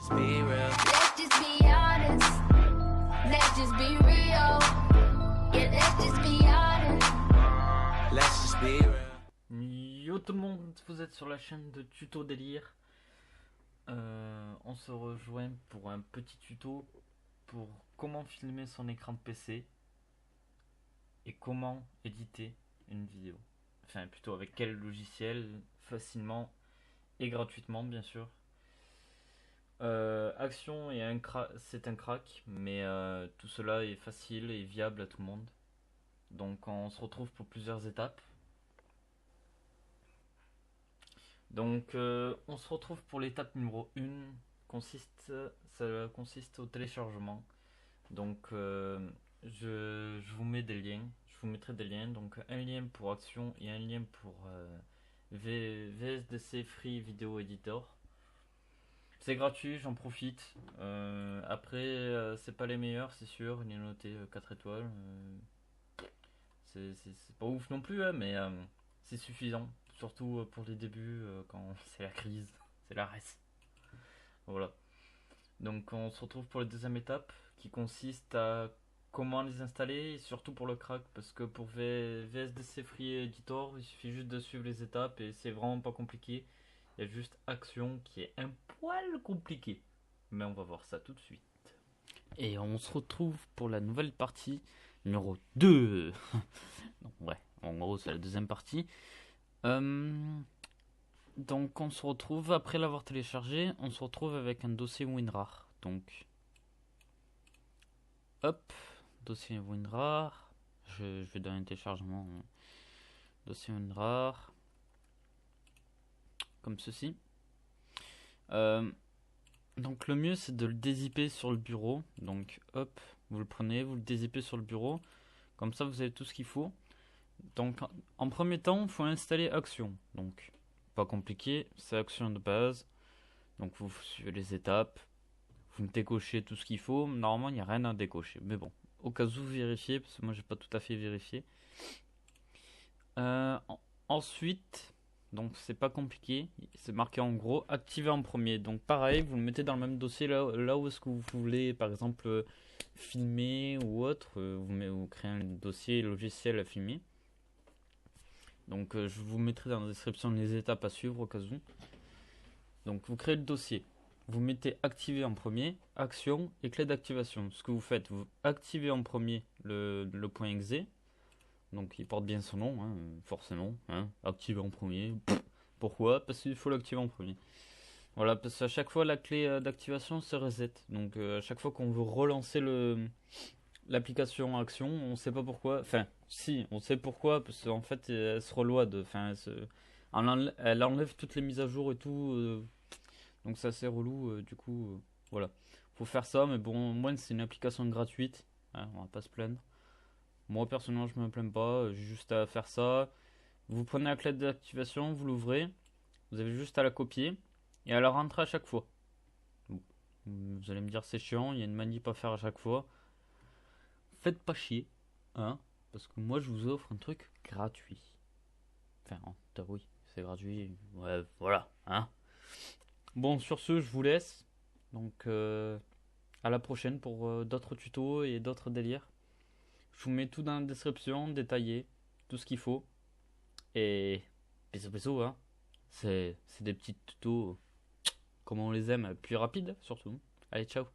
just be real. Let's just be honest. Let's just be real. Yeah, let's just be honest. Let's just be real. Yo tout le monde, vous êtes sur la chaîne de Tuto Délire. On se rejoint pour un petit tuto pour comment filmer son écran de PC et comment éditer une vidéo. Enfin plutôt avec quel logiciel, facilement et gratuitement bien sûr. Action est c'est un crack, mais tout cela est facile et viable à tout le monde. Donc on se retrouve pour plusieurs étapes. Donc on se retrouve pour l'étape numéro 1, ça consiste au téléchargement. Donc je vous mets des liens, je vous mettrai des liens, donc un lien pour Action et un lien pour VSDC Free Video Editor. C'est gratuit, j'en profite. Après c'est pas les meilleurs, c'est sûr, il est noté 4 étoiles. C'est pas ouf non plus, hein, mais c'est suffisant. Surtout pour les débuts, quand c'est la crise, c'est la res. Voilà. Donc on se retrouve pour la deuxième étape qui consiste à comment les installer et surtout pour le crack, parce que pour VSDC Free Editor il suffit juste de suivre les étapes et c'est vraiment pas compliqué. Il y a juste Action qui est un poil compliqué, mais on va voir ça tout de suite. Et on se retrouve pour la nouvelle partie numéro 2. Ouais, en gros c'est la deuxième partie. Donc on se retrouve, après l'avoir téléchargé, on se retrouve avec un dossier WinRAR. Donc hop, dossier WinRAR, je vais donner un téléchargement, dossier WinRAR, comme ceci. Donc le mieux c'est de le dézipper sur le bureau. Donc hop, vous le prenez, vous le dézippez sur le bureau, comme ça vous avez tout ce qu'il faut. Donc en premier temps il faut installer Action. Donc pas compliqué, c'est Action de base. Donc vous suivez les étapes, vous décochez tout ce qu'il faut. Normalement il n'y a rien à décocher, mais bon, au cas où vérifier, parce que moi j'ai pas tout à fait vérifié. Ensuite, donc c'est pas compliqué, c'est marqué en gros activer en premier. Donc pareil, vous le mettez dans le même dossier là où est-ce que vous voulez, par exemple filmer ou autre. Vous créez un dossier logiciel à filmer. Donc je vous mettrai dans la description les étapes à suivre au cas où. Donc vous créez le dossier, vous mettez activer en premier, Action et clé d'activation. Ce que vous faites, vous activez en premier le point .exe. Donc il porte bien son nom, hein, forcément, hein, activer en premier. Pourquoi? Parce qu'il faut l'activer en premier. Voilà, parce qu'à chaque fois la clé d'activation se reset. Donc à chaque fois qu'on veut relancer l'application Action, on sait pas pourquoi. Enfin, si, on sait pourquoi, parce qu'en fait, elle se reload. Enfin, elle enlève toutes les mises à jour et tout. Donc c'est assez relou. Du coup, voilà. Faut faire ça, mais bon, au moins c'est une application gratuite. Hein, on va pas se plaindre. Moi, personnellement, je me plains pas. J'ai juste à faire ça. Vous prenez la clé d'activation, vous l'ouvrez. Vous avez juste à la copier et à la rentrer à chaque fois. Bon. Vous allez me dire, c'est chiant, il y a une manip à faire à chaque fois. Faites pas chier, hein, parce que moi je vous offre un truc gratuit. Enfin, oui, c'est gratuit. Ouais, voilà, hein. Bon, sur ce, je vous laisse. Donc, à la prochaine pour d'autres tutos et d'autres délires. Je vous mets tout dans la description, détaillé, tout ce qu'il faut. Et bisous bisous, hein. C'est des petits tutos comme on les aime, plus rapides surtout. Allez, ciao.